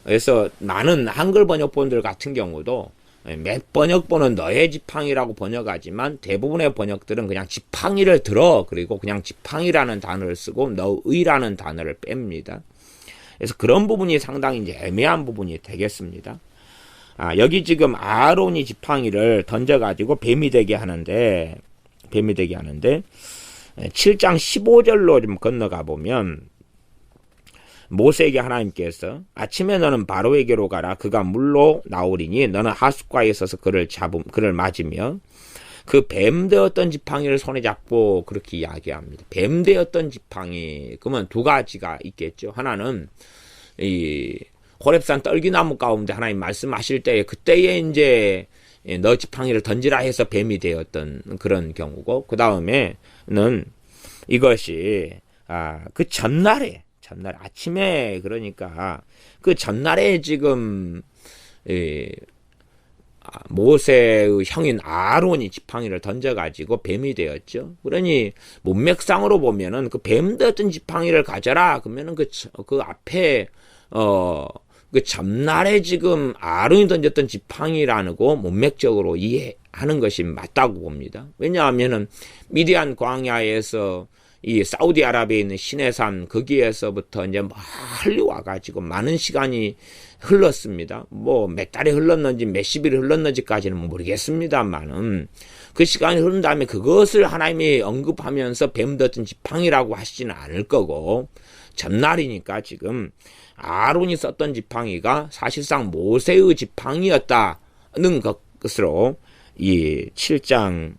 그래서 많은 한글 번역본들 같은 경우도 몇 번역본은 너의 지팡이라고 번역하지만 대부분의 번역들은 그냥 지팡이를 들어 그리고 그냥 지팡이라는 단어를 쓰고 너의라는 단어를 뺍니다. 그래서 그런 부분이 상당히 이제 애매한 부분이 되겠습니다. 여기 지금 아론이 지팡이를 던져가지고 뱀이 되게 하는데 뱀이 되게 하는데 7장 15절로 좀 건너가 보면 모세에게 하나님께서 아침에 너는 바로에게로 가라. 그가 물로 나오리니 너는 하숫가에 있어서 그를 맞으며 그 뱀 되었던 지팡이를 손에 잡고 그렇게 이야기합니다. 뱀 되었던 지팡이 그러면 두 가지가 있겠죠. 하나는 이 호렙산 떨기나무 가운데 하나님 말씀하실 때에 그때에 이제 너 지팡이를 던지라 해서 뱀이 되었던 그런 경우고, 그 다음에는 이것이 그 전날에 아침에, 그러니까 그 전날에 지금 모세의 형인 아론이 지팡이를 던져가지고 뱀이 되었죠. 그러니 문맥상으로 보면은 그 뱀 되었던 지팡이를 가져라. 그러면은 그 앞에 그 전날에 지금 아론이 던졌던 지팡이라고 문맥적으로 이해하는 것이 맞다고 봅니다. 왜냐하면은 미디안 광야에서 이 사우디아라비아에 있는 시내산 거기에서부터 이제 멀리 와가지고 많은 시간이 흘렀습니다. 뭐 몇 달이 흘렀는지 몇십일이 흘렀는지까지는 모르겠습니다만은 그 시간이 흐른 다음에 그것을 하나님이 언급하면서 뱀 덧은 지팡이라고 하시지는 않을 거고, 전날이니까 지금 아론이 썼던 지팡이가 사실상 모세의 지팡이였다는 것으로 이 7장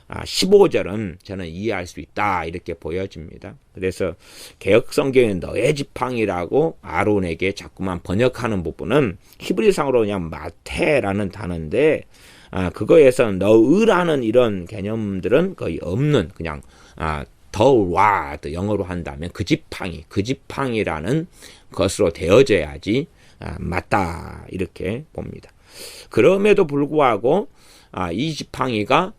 15절은 저는 이해할 수 있다 이렇게 보여집니다. 그래서 개역성경에 너의 지팡이라고 아론에게 자꾸만 번역하는 부분은 히브리상으로 그냥 마테라는 단어인데 그거에서는 너의라는 이런 개념들은 거의 없는, 그냥 the rod 영어로 한다면 그 지팡이라는 것으로 되어져야지 맞다 이렇게 봅니다. 그럼에도 불구하고 이 지팡이가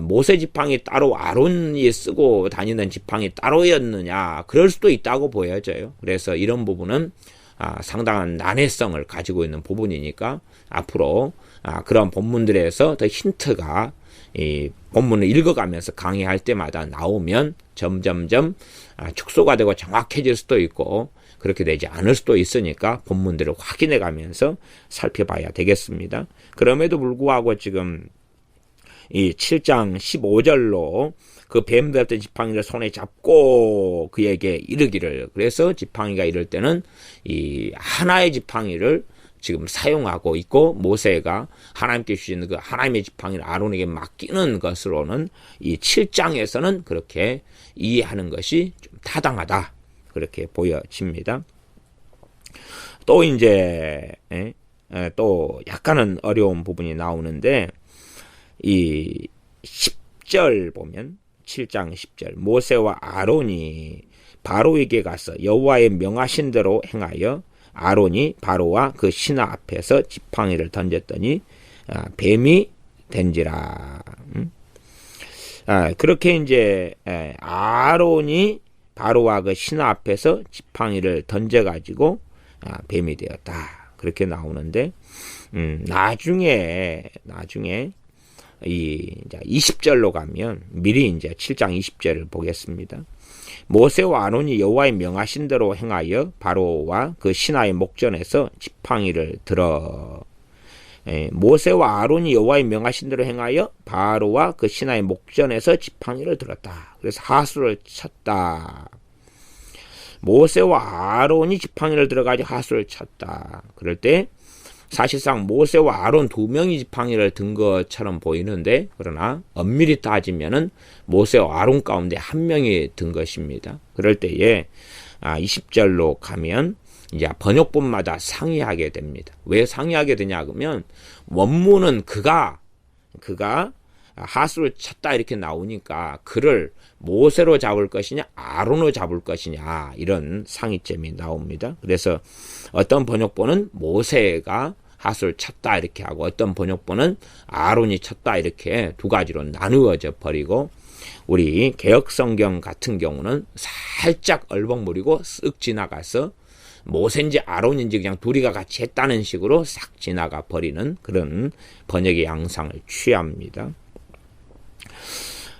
모세 지팡이 따로 아론이 쓰고 다니는 지팡이 따로였느냐, 그럴 수도 있다고 보여져요. 그래서 이런 부분은 상당한 난해성을 가지고 있는 부분이니까 앞으로 그런 본문들에서 더 힌트가 이 본문을 읽어가면서 강의할 때마다 나오면 점점점 축소가 되고 정확해질 수도 있고 그렇게 되지 않을 수도 있으니까 본문들을 확인해 가면서 살펴봐야 되겠습니다. 그럼에도 불구하고 지금 이 7장 15절로 그 뱀 되었던 지팡이를 손에 잡고 그에게 이르기를, 그래서 지팡이가 이럴 때는 이 하나의 지팡이를 지금 사용하고 있고, 모세가 하나님께 주신 그 하나님의 지팡이를 아론에게 맡기는 것으로는 이 7장에서는 그렇게 이해하는 것이 좀 타당하다 그렇게 보여집니다. 또 이제 또 약간은 어려운 부분이 나오는데, 이 10절 보면 7장 10절 모세와 아론이 바로에게 가서 여호와의 명하신 대로 행하여 아론이 바로와 그 신하 앞에서 지팡이를 던졌더니 뱀이 된지라. 그렇게 이제 아론이 바로와 그 신하 앞에서 지팡이를 던져가지고 뱀이 되었다 그렇게 나오는데, 나중에 이 20절로 가면 미리 이제 7장 20절을 보겠습니다. 모세와 아론이 여호와의 명하신 대로 행하여 바로와 그 신하의 목전에서 지팡이를 들어. 모세와 아론이 여호와의 명하신 대로 행하여 바로와 그 신하의 목전에서 지팡이를 들었다. 그래서 하수를 쳤다. 모세와 아론이 지팡이를 들어가지고 하수를 쳤다. 그럴 때 사실상 모세와 아론 두 명이 지팡이를 든 것처럼 보이는데, 그러나 엄밀히 따지면은 모세와 아론 가운데 한 명이 든 것입니다. 그럴 때에 20절로 가면 이제 번역본마다 상이하게 됩니다. 왜 상이하게 되냐 그러면 원문은 그가 하수를 쳤다 이렇게 나오니까 그를 모세로 잡을 것이냐 아론으로 잡을 것이냐 이런 상이점이 나옵니다. 그래서 어떤 번역본은 모세가 하수를 쳤다 이렇게 하고, 어떤 번역본은 아론이 쳤다 이렇게 두 가지로 나누어져 버리고, 우리 개역성경 같은 경우는 살짝 얼벅무리고 쓱 지나가서 모세인지 아론인지 그냥 둘이가 같이 했다는 식으로 싹 지나가 버리는 그런 번역의 양상을 취합니다.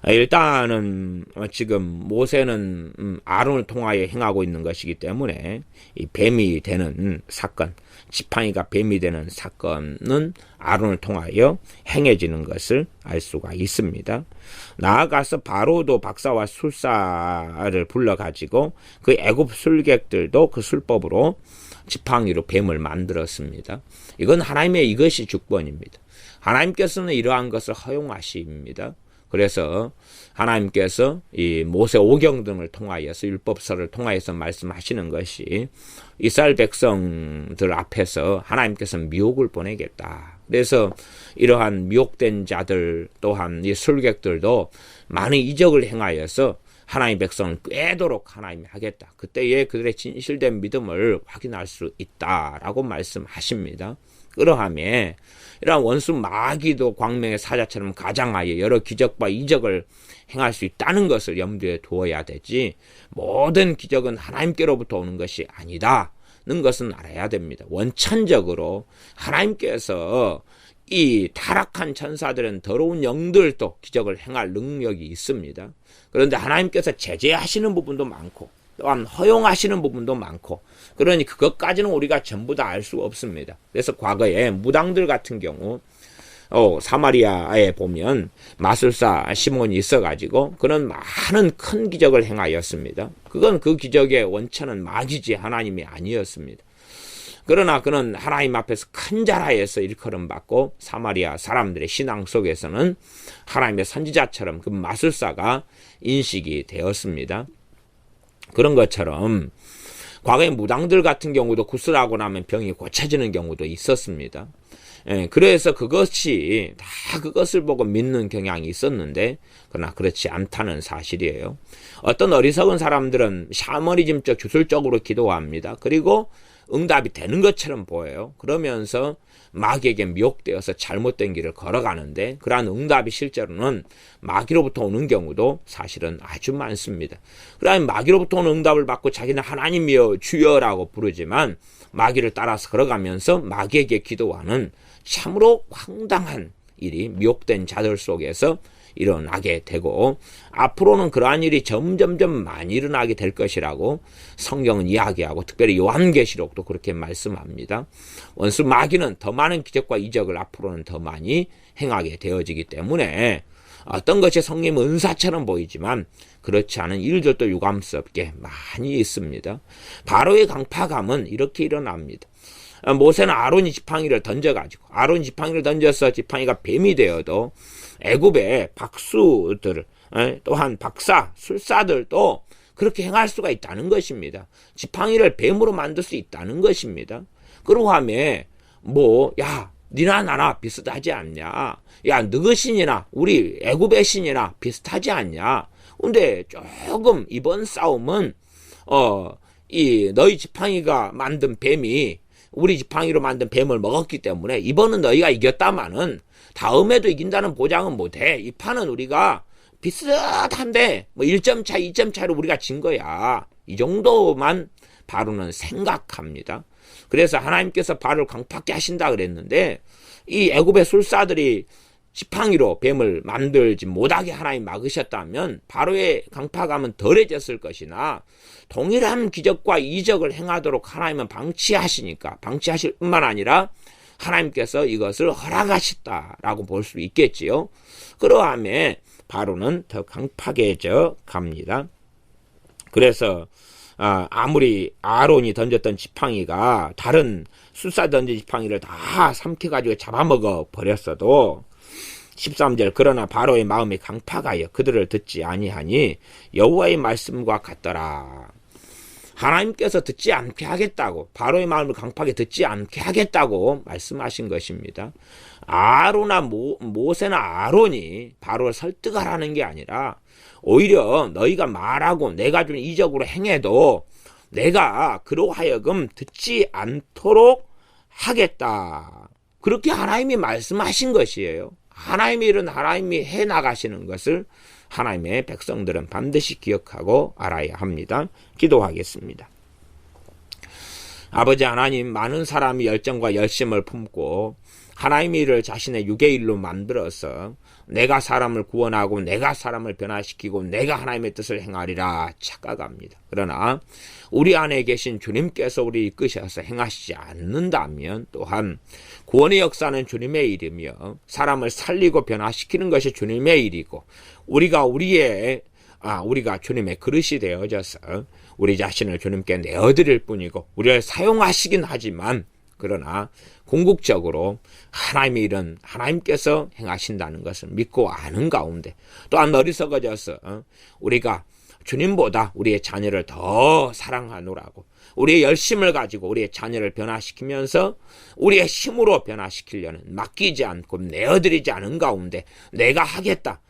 일단은 지금 모세는 아론을 통하여 행하고 있는 것이기 때문에 이 뱀이 되는 사건, 지팡이가 뱀이 되는 사건은 아론을 통하여 행해지는 것을 알 수가 있습니다. 나아가서 바로도 박사와 술사를 불러가지고 그 애굽 술객들도 그 술법으로 지팡이로 뱀을 만들었습니다. 이건 하나님의 이것이 주권입니다. 하나님께서는 이러한 것을 허용하십니다. 그래서 하나님께서 이 모세 오경 등을 통하여서 율법서를 통하여서 말씀하시는 것이 이스라엘 백성들 앞에서 하나님께서 미혹을 보내겠다. 그래서 이러한 미혹된 자들 또한 이 술객들도 많은 이적을 행하여서 하나님의 백성을 꿰도록 하나님이 하겠다. 그때에 그들의 진실된 믿음을 확인할 수 있다라고 말씀하십니다. 그러함에 이러한 원수 마귀도 광명의 사자처럼 가장하여 여러 기적과 이적을 행할 수 있다는 것을 염두에 두어야 되지, 모든 기적은 하나님께로부터 오는 것이 아니다는 것은 알아야 됩니다. 원천적으로 하나님께서 이 타락한 천사들은 더러운 영들도 기적을 행할 능력이 있습니다. 그런데 하나님께서 제재하시는 부분도 많고 또한 허용하시는 부분도 많고, 그러니 그것까지는 우리가 전부 다 알 수가 없습니다. 그래서 과거에 무당들 같은 경우 사마리아에 보면 마술사 시몬이 있어가지고 그런 많은 큰 기적을 행하였습니다. 그건 그 기적의 원천은 마귀지 하나님이 아니었습니다. 그러나 그는 하나님 앞에서 큰 자라에서 일컬음 받고 사마리아 사람들의 신앙 속에서는 하나님의 선지자처럼 그 마술사가 인식이 되었습니다. 그런 것처럼 과거의 무당들 같은 경우도 구슬하고 나면 병이 고쳐지는 경우도 있었습니다. 그래서 그것이 다 그것을 보고 믿는 경향이 있었는데, 그러나 그렇지 않다는 사실이에요. 어떤 어리석은 사람들은 샤머니즘적 주술적으로 기도합니다. 그리고 응답이 되는 것처럼 보여요. 그러면서 마귀에게 미혹되어서 잘못된 길을 걸어가는데, 그러한 응답이 실제로는 마귀로부터 오는 경우도 사실은 아주 많습니다. 그러면 마귀로부터 오는 응답을 받고 자기는 하나님이여 주여라고 부르지만 마귀를 따라서 걸어가면서 마귀에게 기도하는 참으로 황당한 일이 미혹된 자들 속에서 일어나게 되고, 앞으로는 그러한 일이 점점점 많이 일어나게 될 것이라고 성경은 이야기하고, 특별히 요한계시록도 그렇게 말씀합니다. 원수 마귀는 더 많은 기적과 이적을 앞으로는 더 많이 행하게 되어지기 때문에 어떤 것이 성령의 은사처럼 보이지만 그렇지 않은 일들도 유감스럽게 많이 있습니다. 바로의 강파감은 이렇게 일어납니다. 모세는 아론이 지팡이를 던져가지고, 아론이 지팡이를 던져서 지팡이가 뱀이 되어도 애굽의 박수들, 또한 박사, 술사들도 그렇게 행할 수가 있다는 것입니다. 지팡이를 뱀으로 만들 수 있다는 것입니다. 그러함에 야, 니나 나나 비슷하지 않냐? 야, 너의 신이나 우리 애굽의 신이나 비슷하지 않냐? 근데 조금 이번 싸움은 너희 지팡이가 만든 뱀이 우리 지팡이로 만든 뱀을 먹었기 때문에 이번은 너희가 이겼다마는 다음에도 이긴다는 보장은 못해. 이 판은 우리가 비슷한데 1점 차, 2점 차로 우리가 진 거야. 이 정도만 바로는 생각합니다. 그래서 하나님께서 바로를 강팍게 하신다 그랬는데, 이 애굽의 술사들이 지팡이로 뱀을 만들지 못하게 하나님 막으셨다면 바로의 강팍함은 덜해졌을 것이나, 동일한 기적과 이적을 행하도록 하나님은 방치하시니까, 방치하실 뿐만 아니라 하나님께서 이것을 허락하셨다라고 볼 수 있겠지요. 그러함에 바로는 더 강팍해져 갑니다. 그래서 아무리 아론이 던졌던 지팡이가 다른 술사 던진 지팡이를 다 삼켜가지고 잡아먹어 버렸어도 13절, 그러나 바로의 마음이 강팍하여 그들을 듣지 아니하니 여호와의 말씀과 같더라. 하나님께서 듣지 않게 하겠다고, 바로의 마음을 강팍하게 듣지 않게 하겠다고 말씀하신 것입니다. 아론나 모세나 아론이 바로를 설득하라는 게 아니라, 오히려 너희가 말하고 내가 좀 이적으로 행해도 내가 그로 하여금 듣지 않도록 하겠다. 그렇게 하나님이 말씀하신 것이에요. 하나님의 일은 하나님이 해나가시는 것을 하나님의 백성들은 반드시 기억하고 알아야 합니다. 기도하겠습니다. 아버지 하나님, 많은 사람이 열정과 열심을 품고 하나님의 일을 자신의 육의 일로 만들어서 내가 사람을 구원하고 내가 사람을 변화시키고 내가 하나님의 뜻을 행하리라 착각합니다. 그러나 우리 안에 계신 주님께서 우리 이끄셔서 행하시지 않는다면 또한 구원의 역사는 주님의 일이며 사람을 살리고 변화시키는 것이 주님의 일이고 우리가 주님의 그릇이 되어져서 우리 자신을 주님께 내어드릴 뿐이고 우리를 사용하시긴 하지만 그러나 궁극적으로 하나님의 일은 하나님께서 행하신다는 것을 믿고 아는 가운데 또한 어리석어져서 우리가 주님보다 우리의 자녀를 더 사랑하노라고 우리의 열심을 가지고 우리의 자녀를 변화시키면서 우리의 힘으로 변화시키려는 맡기지 않고 내어드리지 않은 가운데 내가 하겠다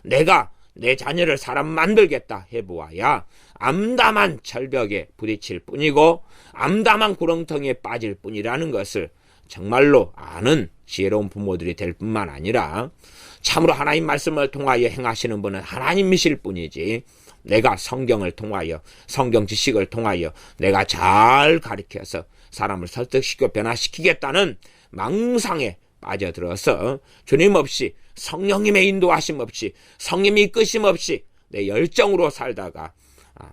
내가 내 자녀를 사람 만들겠다 해보아야 암담한 절벽에 부딪힐 뿐이고 암담한 구렁텅이에 빠질 뿐이라는 것을 정말로 아는 지혜로운 부모들이 될 뿐만 아니라 참으로 하나님 말씀을 통하여 행하시는 분은 하나님이실 뿐이지 내가 성경을 통하여 성경 지식을 통하여 내가 잘 가르쳐서 사람을 설득시켜 변화시키겠다는 망상에 빠져들어서 주님 없이 성령님의 인도하심 없이 성령님의 이끄심 없이 내 열정으로 살다가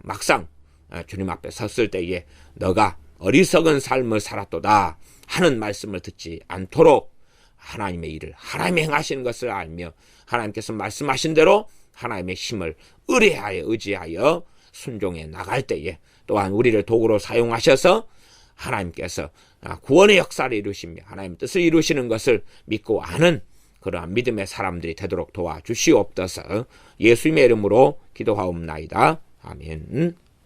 막상 주님 앞에 섰을 때에 너가 어리석은 삶을 살았도다 하는 말씀을 듣지 않도록 하나님의 일을 하나님이 행하시는 것을 알며 하나님께서 말씀하신 대로 하나님의 힘을 의지하여 순종해 나갈 때에 또한 우리를 도구로 사용하셔서 하나님께서 구원의 역사를 이루시며 하나님의 뜻을 이루시는 것을 믿고 아는 그러한 믿음의 사람들이 되도록 도와주시옵소서. 예수님의 이름으로 기도하옵나이다. 아멘.